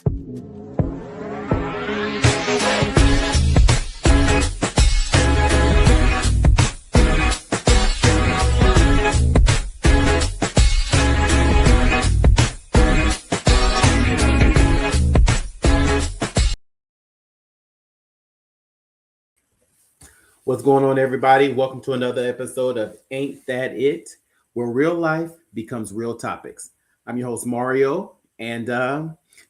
What's going on, everybody? Welcome to another episode of Ain't That It, where real life becomes real topics. I'm your host, Marreo, and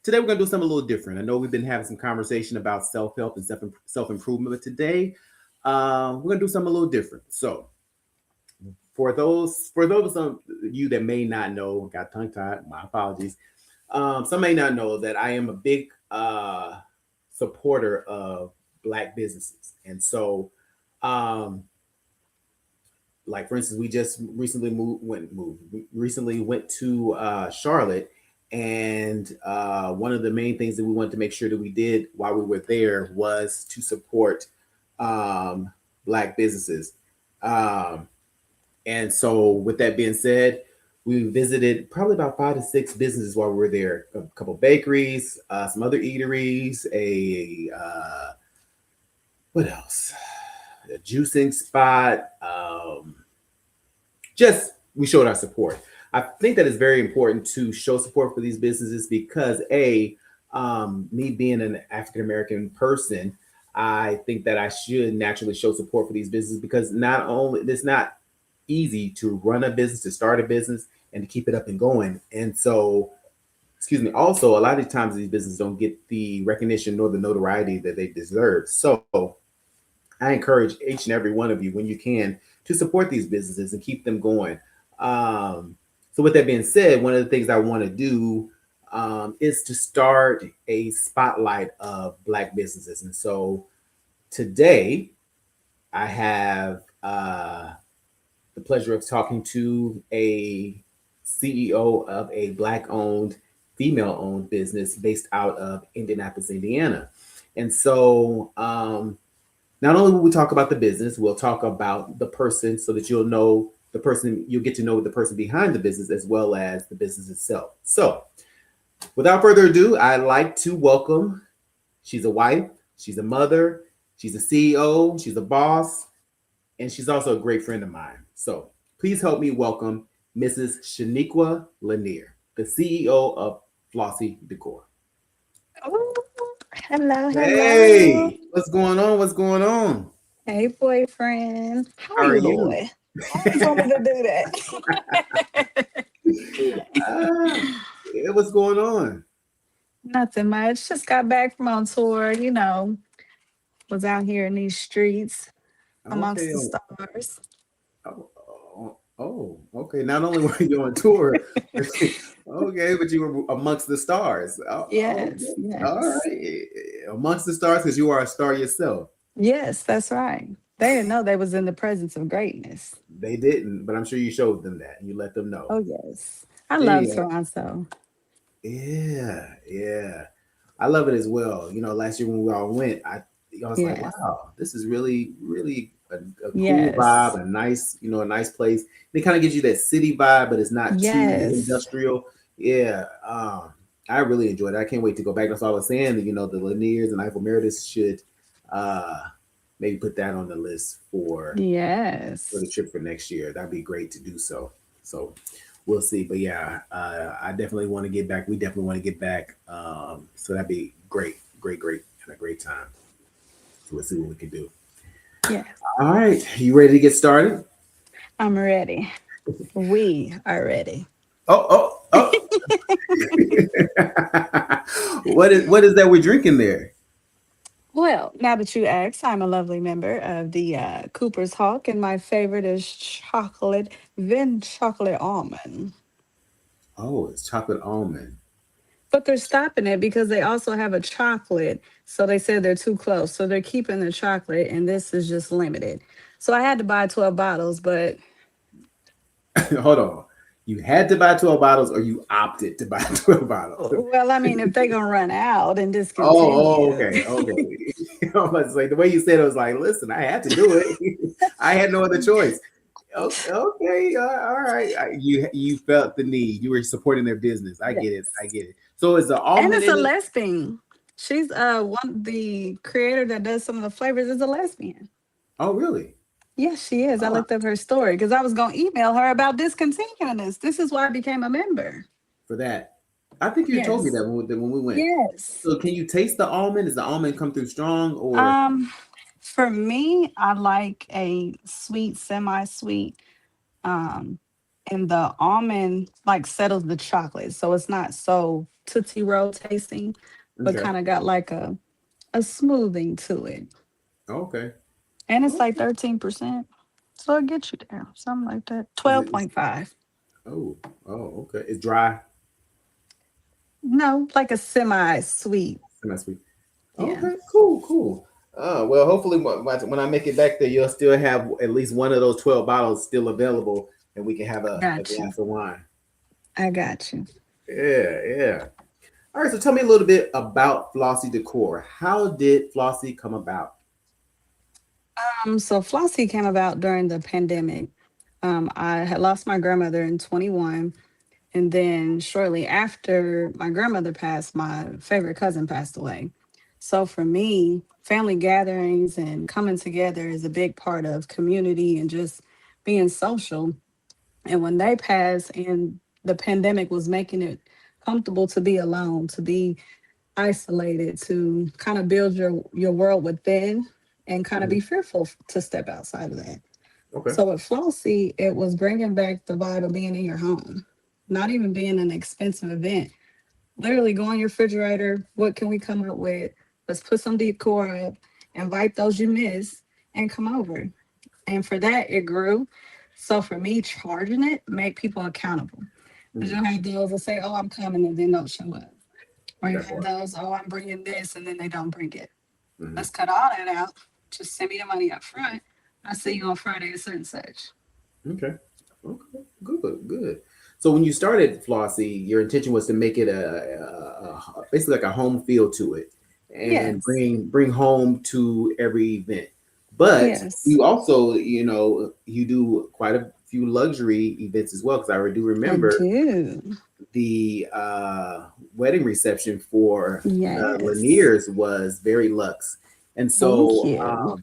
today we're going to do something a little different. I know we've been having some conversation about self-help and self-improvement, but today we're going to do something a little different. So for those of you that may not know, got tongue-tied, my apologies. Some may not know that I am a big supporter of Black businesses. And so like for instance, we just recently went to Charlotte, and one of the main things that we wanted to make sure that we did while we were there was to support Black businesses. And so with that being said, we visited probably about 5 to 6 businesses while we were there. A couple bakeries, some other eateries, what else? A juicing spot. Just we showed our support. I think that it's very important to show support for these businesses because me being an African American person, I think that I should naturally show support for these businesses because not only it's not easy to run a business, to start a business, and to keep it up and going. And so, also a lot of times these businesses don't get the recognition nor the notoriety that they deserve. So I encourage each and every one of you, when you can, to support these businesses and keep them going. So with that being said, one of the things I want to do is to start a spotlight of Black businesses. And so today I have the pleasure of talking to a CEO of a Black-owned, female-owned business based out of Indianapolis, Indiana. And so not only will we talk about the business, we'll talk about the person so that you'll get to know the person behind the business as well as the business itself. So without further ado, I'd like to welcome, she's a wife, she's a mother, she's a CEO, she's a boss, and she's also a great friend of mine. So please help me welcome Mrs. Shaniqua Lanier, the CEO of FlossyDecor. Oh, hello. Hey, what's going on? What's going on? Hey, boyfriend. How are you? Doing? I told me to do that. What's going on? Nothing much. Just got back from on tour, was out here in these streets amongst the stars. Okay. Not only were you on tour, okay, but you were amongst the stars. Yes. All right. Amongst the stars because you are a star yourself. Yes, that's right. They didn't know they was in the presence of greatness. They didn't, but I'm sure you showed them that. You let them know. Oh, yes. I love Toronto. Yeah. I love it as well. Last year when we all went, I was like, wow, this is really, really a cool vibe, a nice place. It kind of gives you that city vibe, but it's not too industrial. Yeah. I really enjoyed it. I can't wait to go back. That's all I was saying. The Laniers and Eiffel Meredith should maybe put that on the list for the trip for next year. That'd be great to do so. So we'll see. But yeah, I definitely want to get back. We definitely want to get back. So that'd be great, and a great time. So we'll see what we can do. Yeah. All right. You ready to get started? I'm ready. We are ready. Oh. What is that we're drinking there? Well, now that you asked, I'm a lovely member of the Cooper's Hawk, and my favorite is chocolate almond. Oh, it's chocolate almond. But they're stopping it because they also have a chocolate. So they said they're too close. So they're keeping the chocolate, and this is just limited. So I had to buy 12 bottles, but... Hold on. You had to buy 12 bottles or you opted to buy 12 bottles? Well, I mean, if they're going to run out and discontinue. Okay. I was like, the way you said it was like, listen, I had to do it. I had no other choice. Okay, all right. You felt the need. You were supporting their business. I get it. I Yes. get it. So is the And almond it's a in it? lesbian. She's one the creator that does some of the flavors is a lesbian. Oh, really? Yes, she is. I Ah, looked up her story because I was gonna email her about discontinuing this. This is why I became a member. for that. I think you told me Yes. that when we went. Yes. So can you taste the almond? Does the almond come through strong or Um, for me, I like a sweet, semi-sweet. Um, and the almond like settles the chocolate, so it's not so tootsie roll tasting, but okay? kind of got like a smoothing to it. Okay. And it's like Okay. 13%. So it gets you there. Something like that. Is it? 12.5. Oh, oh, okay. It's dry. No, like a semi-sweet. Semi sweet. Yeah. Okay, cool, cool. Well, hopefully when I make it back there, you'll still have at least one of those 12 bottles still available, and we can have a Got you. glass of wine. I got you. Yeah, yeah. All right, so tell me a little bit about Flossy Decor. How did Flossy come about? So Flossie came about during the pandemic. I had lost my grandmother in 21. And then shortly after my grandmother passed, my favorite cousin passed away. So for me, family gatherings and coming together is a big part of community and just being social. And when they passed and the pandemic was making it comfortable to be alone, to be isolated, to kind of build your world within and kind of Mhm. be fearful to step outside of that. Okay. So with Flossie, it was bringing back the vibe of being in your home, not even being an expensive event. Literally go on your refrigerator. What can we come up with? Let's put some decor up, invite those you miss, and come over. And for that, it grew. So for me, charging it make people accountable. Because Mhm. you'll have those that say, "Oh, I'm coming," and then don't show up. Or you That have part. those, "Oh, I'm bringing this," and then they don't bring it. Mhm. Let's cut all that out. Just send me the money up front. I see you on Friday at such and such. Okay. Okay. Good. Good. So when you started Flossie, your intention was to make it basically like a home feel to it, and Yes. bring home to every event. But Yes. you also, you do quite a few luxury events as well. Because I do I remember do. the wedding reception for the Yes. Laniers was very luxe. And Thank so, you.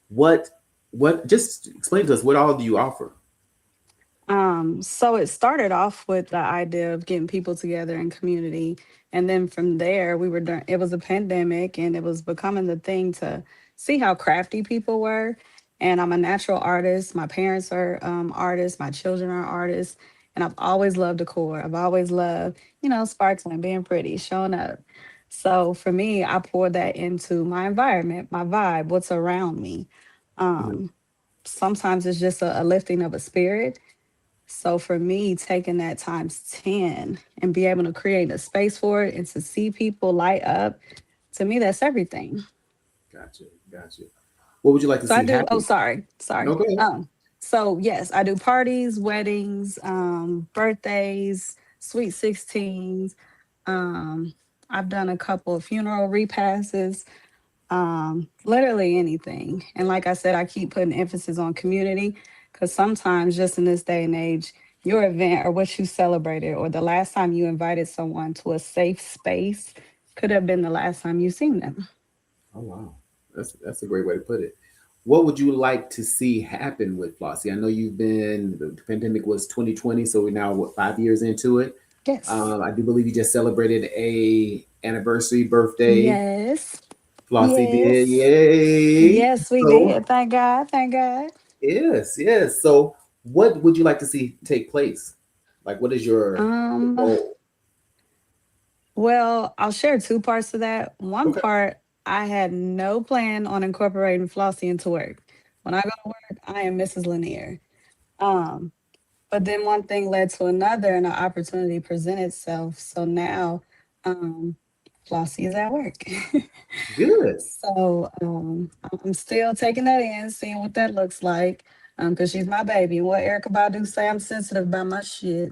what just explain to us what all do you offer? So it started off with the idea of getting people together in community. And then from there, it was a pandemic and it was becoming the thing to see how crafty people were. And I'm a natural artist. My parents are artists. My children are artists. And I've always loved decor. I've always loved, sparkling, being pretty, showing up. So for me, I poured that into my environment, my vibe, what's around me. Mhm. Um, Sometimes it's just a lifting of a spirit. So for me, taking that times 10 and be able to create a space for it and to see people light up, to me, that's everything. Gotcha, gotcha. What would you like to So I see do, oh, happen? sorry. No, go ahead. So yes, I do parties, weddings, birthdays, sweet 16s. Um, I've done a couple of funeral repasses, literally anything. And like I said, I keep putting emphasis on community because sometimes just in this day and age, your event or what you celebrated or the last time you invited someone to a safe space could have been the last time you seen them. Oh wow, that's a great way to put it. What would you like to see happen with Flossie? I know the pandemic was 2020, so we're now what 5 years into it. Yes. I do believe you just celebrated a anniversary birthday. Yes. Flossie did, Yes. yay! Yes, we So did. Thank God. Thank God. yes, yes. So what would you like to see take place? Like, what is your Um, goal? well, I'll share two parts of that. One Okay. part, I had no plan on incorporating Flossie into work. When I go to work, I am Mrs. Lanier. Um, but then one thing led to another and an opportunity presented itself. So now Flossie is at work. Good. So I'm still taking that in, seeing what that looks like. Because she's my baby. What Erica Badu say, I'm sensitive about my shit.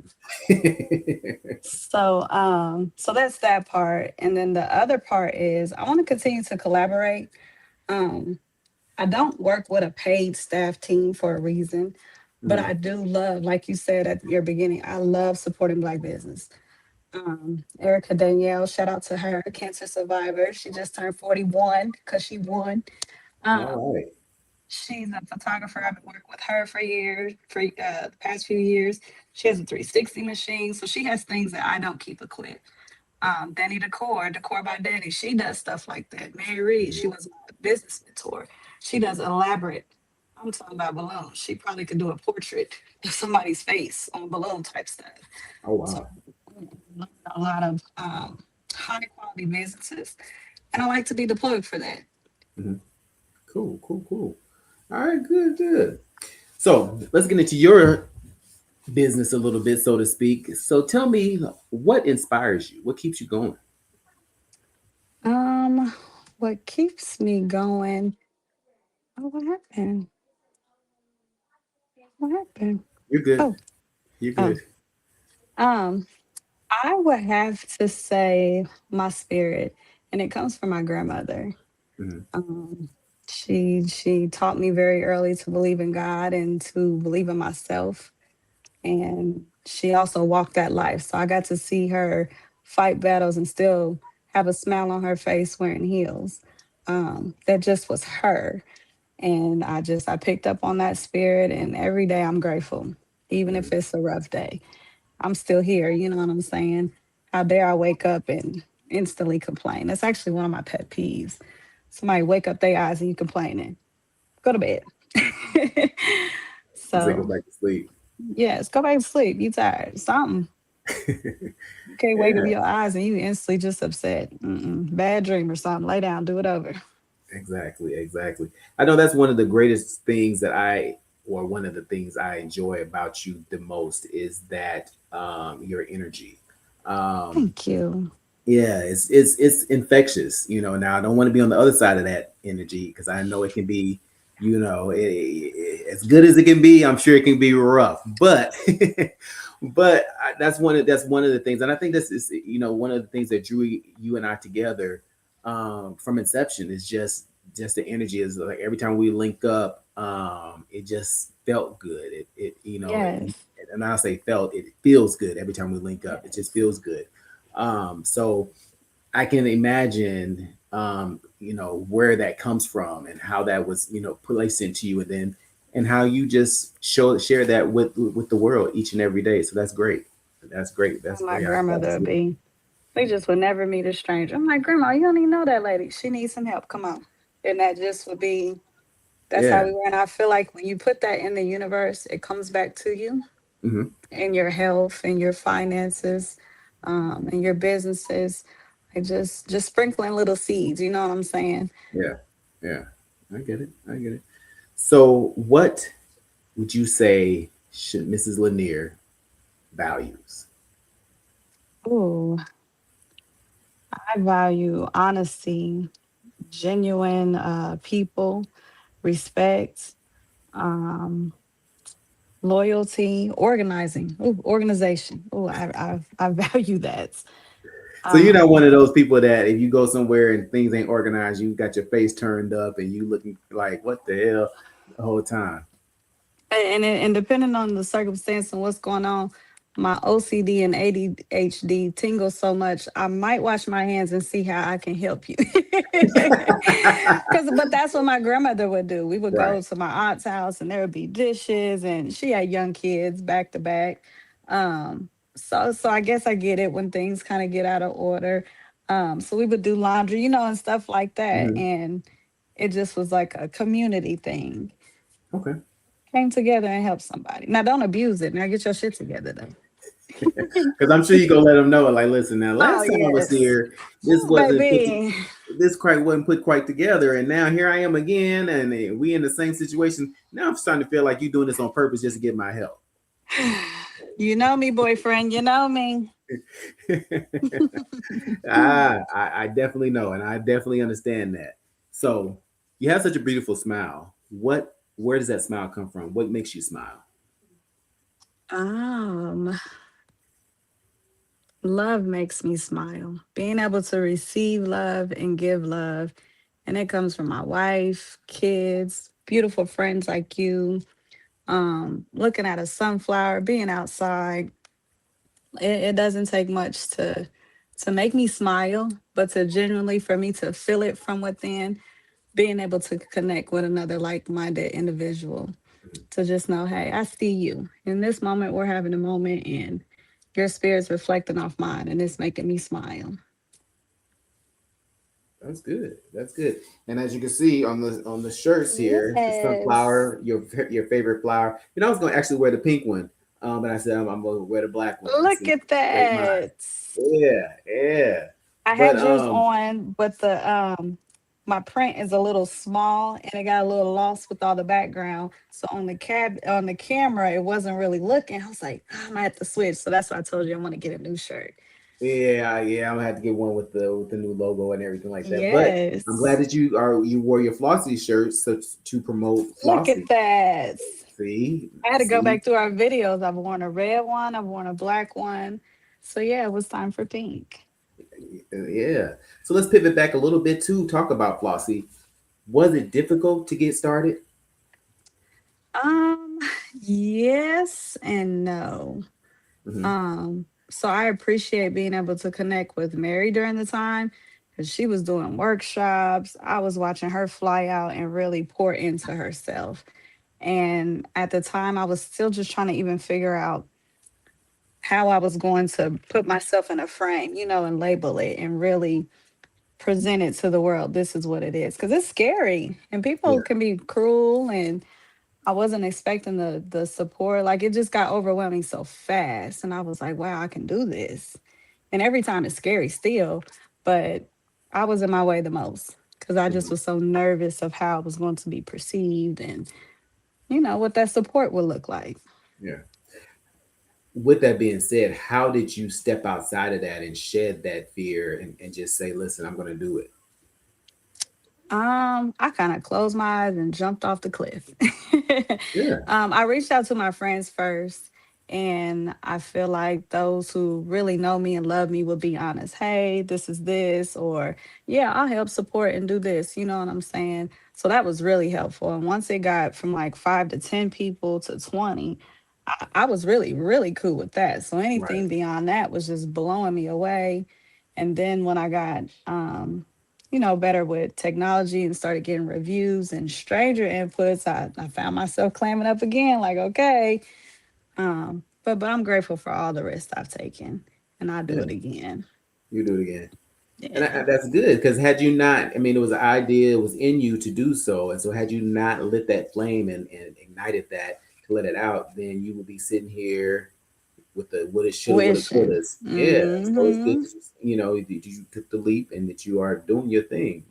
So that's that part. And then the other part is I want to continue to collaborate. Um, I don't work with a paid staff team for a reason, but Hmm. I do love, like you said at your beginning, I love supporting Black business. Erica Danielle, shout out to her, cancer survivor. She just turned 41 because she won. Um, All right. she's a photographer. I've been working with her for years, for the past few years. She has a 360 machine, so she has things that I don't keep equipped. Danny Decor, Decor by Danny, she does stuff like that. Mary Reed, she was my business mentor. She does elaborate. I'm talking about balloons. She probably could do a portrait of somebody's face on balloon type stuff. Oh So wow. a lot of high quality businesses, and I like to be deployed for that. Hmm. Cool, cool, cool. All right, good, good. So let's get into your business a little bit, so to speak. So tell me, what inspires you? What keeps you going? Um, what keeps me going? Oh, what happened? What happened? You're good. Oh, You're oh. good. Um, I would have to say my spirit, and it comes from my grandmother. Hmm. Um, she taught me very early to believe in God and to believe in myself, and she also walked that life. So I got to see her fight battles and still have a smile on her face wearing heels. That just was her, and I picked up on that spirit, and every day I'm grateful, even if it's a rough day. I'm still here. You know what I'm saying? How dare I wake up and instantly complain? That's actually one of my pet peeves. Somebody wake up their eyes and you complaining. Go to bed. You say go So back to sleep. yes, go back to sleep. You tired. Something. You can't wake up Yeah, your eyes and you instantly just upset. Bad dream or something. Lay down, do it over. exactly, exactly. I know that's one of the greatest things that or one of the things I enjoy about you the most is that your energy. Um, Thank you. yeah, it's infectious. Now I don't want to be on the other side of that energy because I know it can be, as good as it can be. I'm sure it can be rough, but that's one of the things, and I think this is one of the things that drew you and I together from inception is just the energy is like every time we link up, it just felt good. Yes. And I say felt, it feels good every time we link up. It just Yes. feels good. So I can imagine, where that comes from and how that was, placed into you, and then and how you just share that with the world each and every day. So that's great. That's great. That's My great. grandmother would Absolutely. be. We just would never meet a stranger. I'm like, Grandma, you don't even know that lady. She needs some help. Come on. And that just would be, that's how Yeah. we were. And I feel like when you put that in the universe, it comes back to you Hmm. in your health and your finances, and your businesses. Like just sprinkling little seeds, you know what I'm saying? Yeah. Yeah. I get it. I get it. So what would you say should Mrs. Lanier values? Ooh, I value honesty, genuine people, respect, um, loyalty, organizing. Ooh, organization. Ooh, I value that. So you're not Um, one of those people that if you go somewhere and things ain't organized, you got your face turned up and you looking like what the hell the whole time. and depending on the circumstance and what's going on, my OCD and ADHD tingle so much, I might wash my hands and see how I can help you. But that's what my grandmother would do. We would Right. go to my aunt's house and there would be dishes, and she had young kids back to back. So I guess I get it when things kind of get out of order. So we would do laundry, and stuff like that, Hmm. and it just was like a community thing. Okay. Came together and helped somebody. Now don't abuse it. Now get your shit together though. Because I'm sure you gonna let them know. Like, listen, now Oh last time I was yes. here, this Ooh, wasn't put. baby. This quite wasn't put quite together, and now here I am again, and we in the same situation. Now I'm starting to feel like you doing this on purpose just to get my help. You know me, boyfriend. You know me. I definitely know, and I definitely understand that. So you have such a beautiful smile. Where does that smile come from? What makes you smile? Um, love makes me smile. Being able to receive love and give love And it comes from my wife, kids, beautiful friends like you, looking at a sunflower, being outside. It doesn't take much to make me smile, but to genuinely for me to feel it from within, being able to connect with another like-minded individual, to just know, hey, I see you. In this moment, we're having a moment and your spirit's reflecting off mine and it's making me smile. That's good. That's good. And as you can see on the shirts here, the Yes. sunflower, your favorite flower. You know, I was gonna actually wear the pink one, but I said I'm gonna wear the black one and Look see at rate mine. that. Yeah, yeah. I But had yours on, but the my print is a little small and it got a little lost with all the background. So on the camera, it wasn't really looking. I was like, "Ah, I'm gonna have to switch." So that's why I told you I want to get a new shirt. yeah, I'm gonna have to get one with the new logo and everything like that. But I'm glad Yes. that you wore your Flossy shirt to promote Look at Flossy. that. See, I had to go see, back through our videos. I've worn a red one, I've worn a black one. So yeah, it was time for pink. yeah. So let's pivot back a little bit to talk about Flossy. Was it difficult to get started? Um, yes and no. Hmm. So I appreciate being able to connect with Mary during the time because she was doing workshops. I was watching her fly out and really pour into herself. And at the time, I was still just trying to even figure out how I was going to put myself in a frame, and label it and really present it to the world. This is what it is. Because it's scary and people Yeah, can be cruel. And I wasn't expecting the support. Like it just got overwhelming so fast. And I was like, wow, I can do this. And every time it's scary still, but I was in my way the most because I just mhm, was so nervous of how I was going to be perceived and, what that support would look like. yeah. With that being said, how did you step outside of that and shed that fear and just say, listen, I'm going to do it? I kind of closed my eyes and jumped off the cliff. Yeah, I reached out to my friends first, and I feel like those who really know me and love me would be honest. Hey, this is this, or yeah, I'll help support and do this. You know what I'm saying? So that was really helpful. And once it got from like 5 to 10 people to 20, I was really, really cool with that. So right. anything beyond that was just blowing me away. And then when I got, better with technology and started getting reviews and stranger inputs, I found myself clamming up again, like, okay. But I'm grateful for all the risks I've taken and I'll do Yeah, it again. you do it again. And Yeah. that's good because had you not, I mean, it was an idea, it was in you to do so. And so, had you not lit that flame and ignited that to let it out, then you would be sitting here with the woulda, shoulda, woulda, Wishing. couldas. Yeah. So it's good, Mm-hmm. that you took the leap and that you are doing your thing,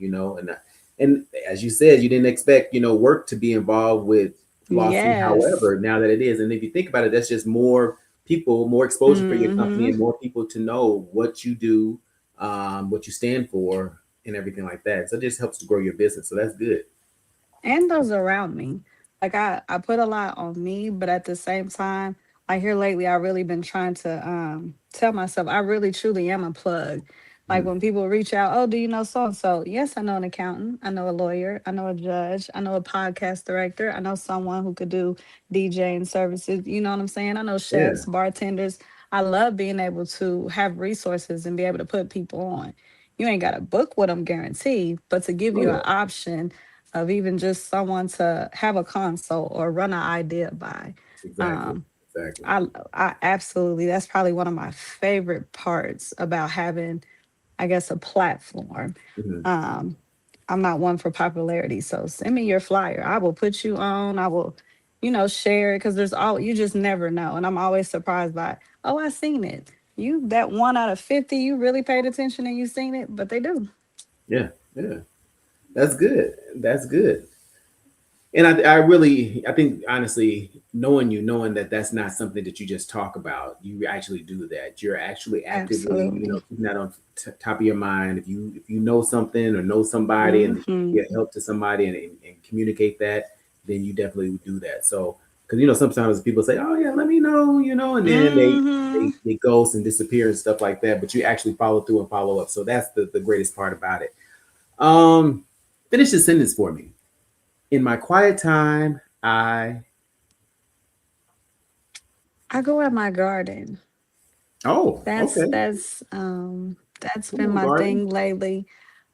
and as you said, you didn't expect, work to be involved with Flossy. Yes. However, now that it is, and if you think about it, that's just more people, more exposure for your company, Mm-hmm. and more people to know what you do, what you stand for, and everything like that. So it just helps to grow your business. So that's good. And those around me. Like I put a lot on me, but at the same time, like here lately, I really been trying to tell myself I really truly am a plug. Like Mhm. when people reach out, oh, do you know so and so? Yes, I know an accountant, I know a lawyer, I know a judge, I know a podcast director, I know someone who could do DJing services. You know what I'm saying? I know Yeah, chefs, bartenders. I love being able to have resources and be able to put people on. You ain't got to book what I'm guaranteed, but to give oh you yeah, an option of even just someone to have a consult or run an idea by. exactly, Um, exactly. I absolutely, that's probably one of my favorite parts about having, I guess, a platform. Hmm. Um, I'm not one for popularity, so send me your flyer. I will put you on. I will, share it because you just never know. And I'm always surprised by, oh, I seen it. You that 1 out of 50, you really paid attention and you seen it, but they do. Yeah, yeah. That's good. That's good. And I think honestly, knowing that that's not something that you just talk about, you actually do that. You're actually actively, Absolutely. keeping that on top of your mind. If you know something or know somebody and Hmm. you get help to somebody and communicate that, then you definitely would do that. So, because sometimes people say, "Oh yeah, let me know," and then Hmm. they ghost and disappear and stuff like that. But you actually follow through and follow up. So that's the greatest part about it. Um, Finish the sentence for me. In my quiet time, I. I go in my garden. Oh, That's okay. that's um that's Come been on, my garden. thing lately.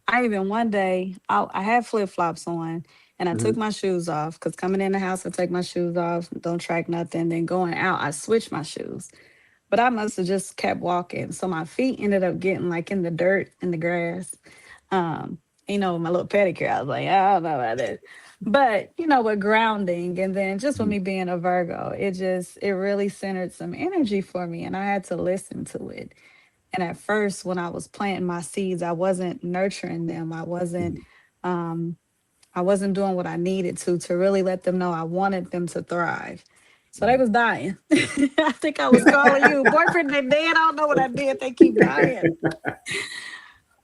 I even one day I had flip flops on and I took Hmm. my shoes off because coming in the house I take my shoes off, don't track nothing. Then going out I switch my shoes, but I must have just kept walking, so my feet ended up getting like in the dirt in the grass. Um, my little pedicure, I was like, I don't know about this. But with grounding and then just with me being a Virgo, it really centered some energy for me and I had to listen to it. And at first, when I was planting my seeds, I wasn't nurturing them. Um, I wasn't doing what I needed to really let them know I wanted them to thrive. So they was dying. I think I was calling you. Boyfriend, they dead. I don't know what I did. They keep dying.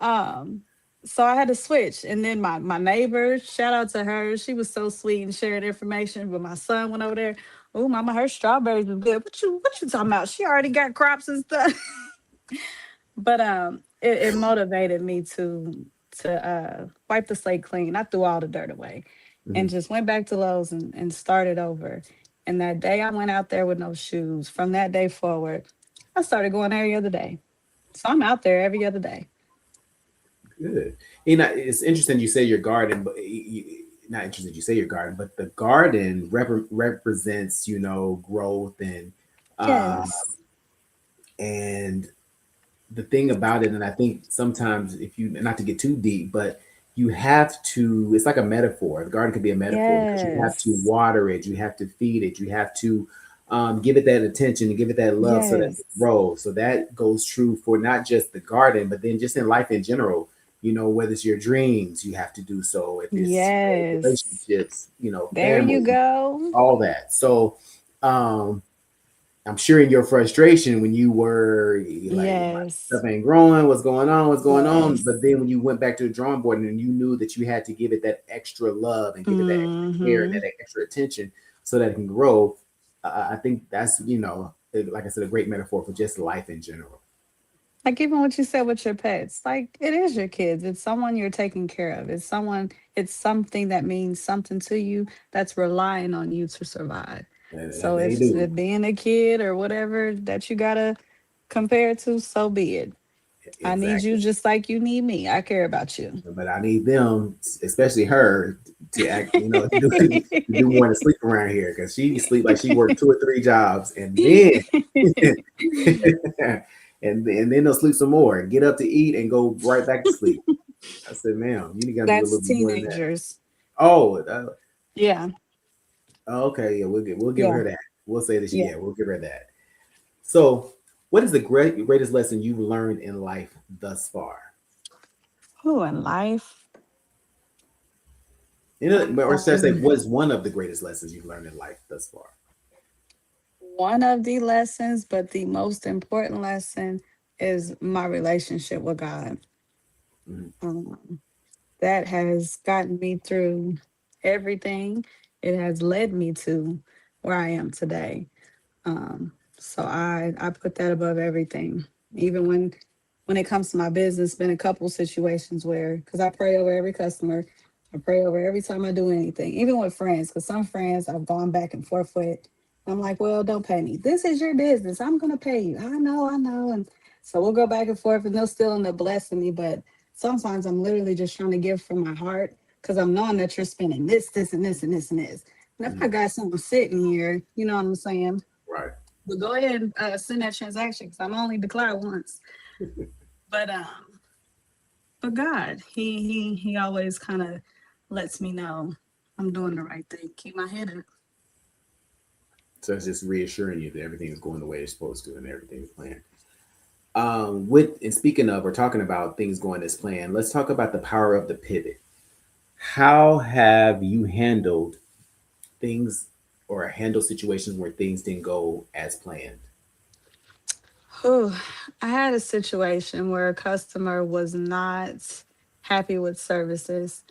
Um, so I had to switch. And then my neighbor, shout out to her. She was so sweet and shared information. But my son went over there. Oh, mama, her strawberries was good. What you talking about? She already got crops and stuff. But it motivated me to wipe the slate clean. I threw all the dirt away and Hmm. just went back to Lowe's and started over. And that day I went out there with no shoes. From that day forward, I started going every other day. So I'm out there every other day. Good. It's interesting you say your garden, but not interesting you say your garden, but the garden represents, growth uh, Yes. and the thing about it, and I think sometimes if you, not to get too deep, but you have to, it's like a metaphor. The garden could be a metaphor because you have to Yes. water it, you have to feed it, you have to give it that attention and give it that love so that it Yes. grows. So that goes true for not just the garden, but then just in life in general. Whether it's your dreams, you have to do so. If it's Yes. relationships, There you family, go. all that. So, um, I'm sure in your frustration when you were like, my stuff Yes. ain't growing, what's going on, what's going on? Yes. But then when you went back to the drawing board and you knew that you had to give it that extra love and give it that extra care and Hmm. that extra attention so that it can grow, I think that's, like I said, a great metaphor for just life in general. Like even what you said with your pets, like it is your kids. It's someone you're taking care of. It's something that means something to you that's relying on you to survive. And So they if do. it being a kid or whatever that you gotta compare it to, so be it. I need you Exactly. just like you need me. I care about you. But I need them, especially her, to act, to do more than sleep around here because she sleep like she worked 2 or 3 jobs, and then and then they'll sleep some more and get up to eat and go right back to sleep. I said, "Ma'am, you gotta do a That's little bit more than that." teenagers. Oh, Yeah. okay, yeah, we'll give Yeah. her that. We'll say that, Yeah. yeah, we'll give her that. So, what is the greatest lesson you've learned in life thus far? Who in life? Or should I say, Um, what is one of the greatest lessons you've learned in life thus far? One of the lessons, but the most important lesson is my relationship with God. Mhm. Um, that has gotten me through everything. It has led me to where I am today. So I put that above everything. Even when it comes to my business, been a couple situations where because I pray over every customer, I pray over every time I do anything, even with friends. Because some friends I've gone back and forth with. I'm like, well, don't pay me. This is your business. I'm gonna pay you. I know. And so we'll go back and forth, and they'll still end up blessing me. But sometimes I'm literally just trying to give from my heart because I'm knowing that you're spending this, and this, and this, and this. And if I Mhm. got something sitting here, you know what I'm saying? Right. But go ahead and send that transaction because I'm only declared once. But God, he always kind of lets me know I'm doing the right thing. Keep my head up. So it's just reassuring you that everything is going the way it's supposed to and everything is planned. With and speaking of or talking about things going as planned, let's talk about the power of the pivot. How have you handled things or handled situations where things didn't go as planned? Whew. I had a situation where a customer was not happy with services.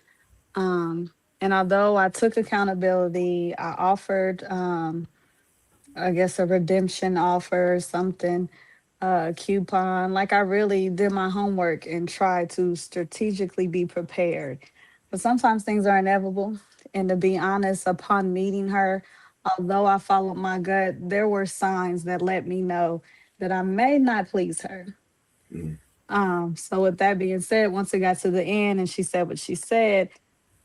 Um, and although I took accountability, I offered, I guess, a redemption offer or something, a coupon. Like I really did my homework and tried to strategically be prepared. But sometimes things are inevitable. And to be honest, upon meeting her, although I followed my gut, there were signs that let me know that I may not please her. Mm, So with that being said, once it got to the end and she said what she said,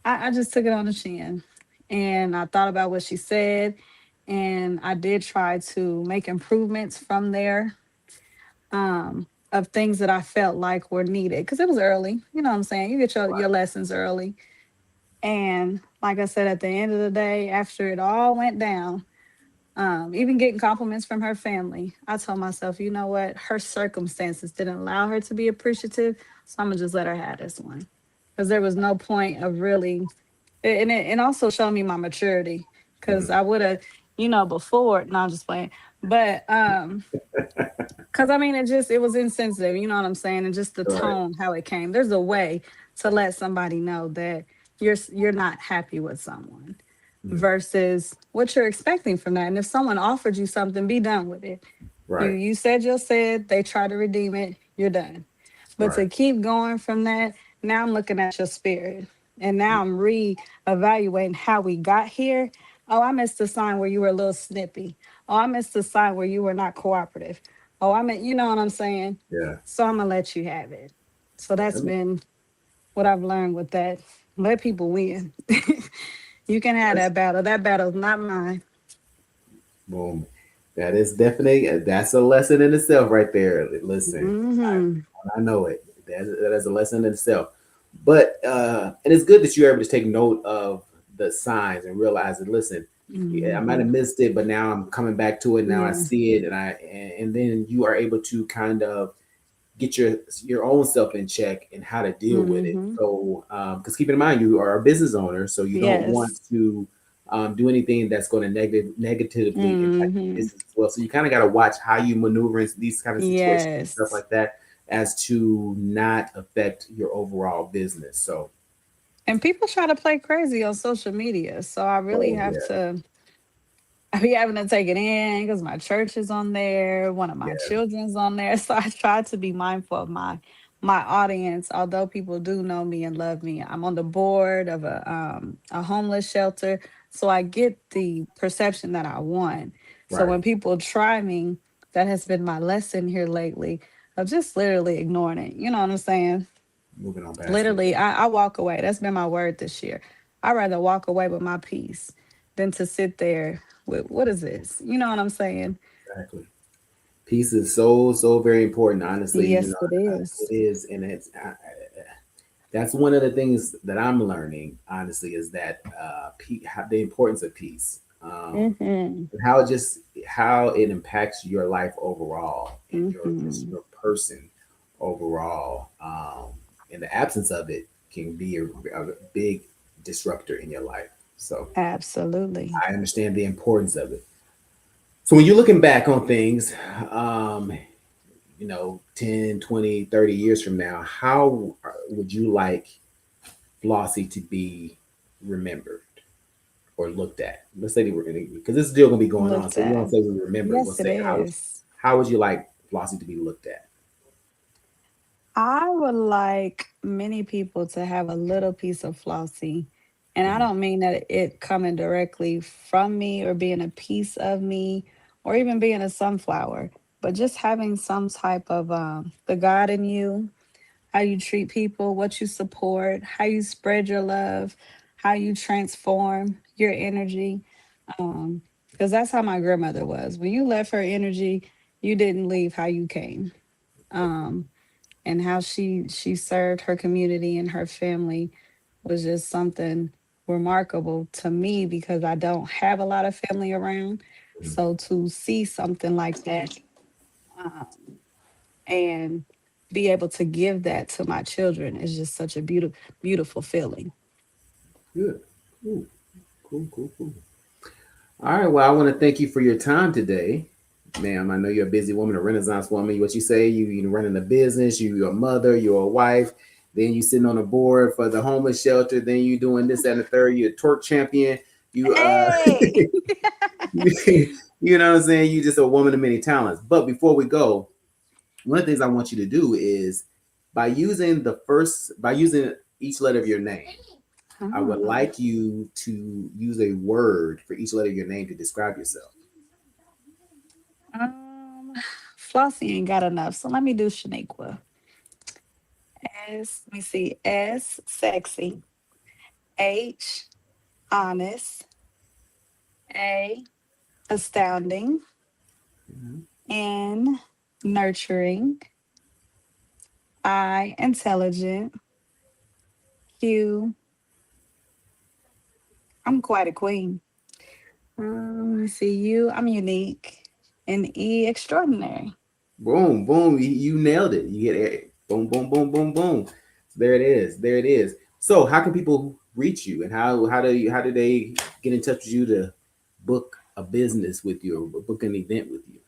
I just took it on the chin. And I thought about what she said. And I did try to make improvements from there, of things that I felt like were needed. Cause it was early. You know what I'm saying? You get your right. lessons early. And like I said, at the end of the day, after it all went down, even getting compliments from her family, I told myself, you know what? Her circumstances didn't allow her to be appreciative. So I'm gonna just let her have this one. Because there was no point of really, and also showed me my maturity. Because Mhm. I would have, before, no, I'm just playing. But because I mean, it was insensitive, you know what I'm saying? And just the Right. tone, how it came. There's a way to let somebody know that you're not happy with someone Mm, versus what you're expecting from that. And if someone offered you something, be done with it. You right. you said your said, they try to redeem it, you're done. But Right. to keep going from that, now I'm looking at your spirit. And now I'm re-evaluating how we got here. Oh, I missed the sign where you were a little snippy. Oh, I missed the sign where you were not cooperative. Oh, I mean, you know what I'm saying? Yeah. So I'm gonna let you have it. So that's That- been what I've learned with that. Let people win. You can have That's that battle. That battle's not mine. boom. That is definitely that's a lesson in itself right there. Listen, Hmm. I know it. That is a lesson in itself. But and it's good that you're able to take note of the signs and realize that. Listen, yeah, I might Hmm. have missed it, but now I'm coming back to it. Now I Yeah. see it, and then you are able to kind of get your own self in check and how to deal with it. Hmm. So, because keep in mind you are a business owner, so you don't want Yes. to do anything that's going to negatively impact your Hmm. business as well. So you kind of got to watch how you maneuver in these kind of situations and stuff Yes. like that, as to not affect your overall business. So, And people try to play crazy on social media. So I really oh have yeah, to, I be having to take it in because my church is on there, one of my yeah, children's on there. So I try to be mindful of my audience. Although people do know me and love me, I'm on the board of a homeless shelter, so I get the perception that I want. So right. when people try me, that has been my lesson here lately of just literally ignoring it. You know what I'm saying? Moving on past it. Literally, I walk away. That's been my word this year. I'd rather walk away with my peace than to sit there with what is this? You know what I'm saying? Exactly. Peace is so very important. Honestly, Yes, it it is. is, and that's one of the things that I'm learning. Honestly, is that the importance of peace, Mm-hmm. and how it impacts your life overall and Mm-hmm. your person overall. In the absence of it, can be a big disruptor in your life. So Absolutely. I understand the importance of it. So when you're looking back on things, um, 10, 20, 30 years from now, how would you like Flossie to be remembered or looked at? Let's say because this is still gonna be going on, Looked so we won't at. say we remember. We'll Yes, it say is. how would you like Flossie to be looked at? I would like many people to have a little piece of Flossie. And I Mhm. don't mean that it coming directly from me or being a piece of me or even being a sunflower, but just having some type of the God in you, how you treat people, what you support, how you spread your love, how you transform your energy. Um, because that's how my grandmother was. When you left her energy, you didn't leave how you came. Um, and how she served her community and her family was just something remarkable to me because I don't have a lot of family around. Mhm. So to see something like that, um, and be able to give that to my children is just such a beautiful feeling. Good. Cool. Cool. All right. Well, I want to thank you for your time today, ma'am. I know you're a busy woman, a Renaissance woman. What you say, you running a business, you're a mother, you're a wife, then you sitting on a board for the homeless shelter, then you doing this that, and the third. You're a twerk champion. You Hey. you know what I'm saying? You just a woman of many talents. But before we go, one of the things I want you to do is by using each letter of your name. I would Oh. like you to use a word for each letter of your name to describe yourself. Um, Flossie ain't got enough, so let me do Shaniqua. Let me see. S, sexy. H, honest. A, astounding. Mhm. N, nurturing. I, intelligent. Q, I'm quite a queen. Let me see. U, I'm unique. And E, extraordinary. Boom, boom. You nailed it. You get it. Boom, boom, boom, boom, boom. There it is. There it is. So, how can people reach you, and how do they get in touch with you to book a business with you or book an event with you?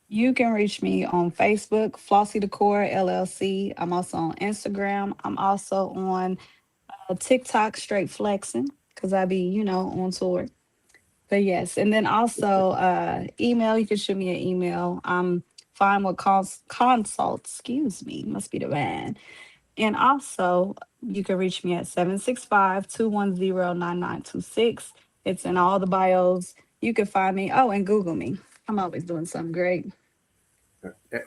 You can reach me on Facebook, Flossy Decor LLC. I'm also on Instagram. I'm also on TikTok, straight flexing, because I be, on tour. But yes, and then also email. You can shoot me an email. I'm fine with consults. Excuse me, must be the van. And also, you can reach me at 765-210-9926. It's in all the bios. You can find me. Oh, and Google me. I'm always doing something great.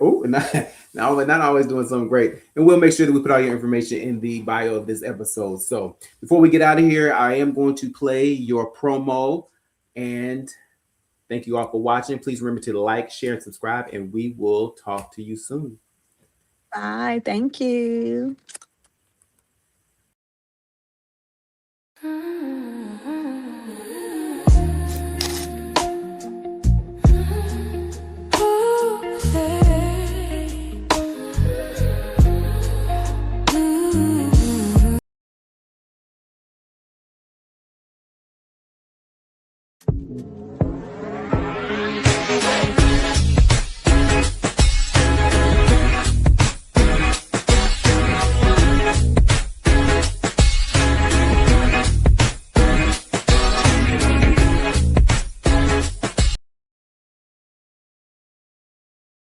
Oh, not always doing something great. And we'll make sure that we put all your information in the bio of this episode. So before we get out of here, I am going to play your promo. And thank you all for watching. Please remember to like, share, and subscribe. And we will talk to you soon. Bye. Thank you.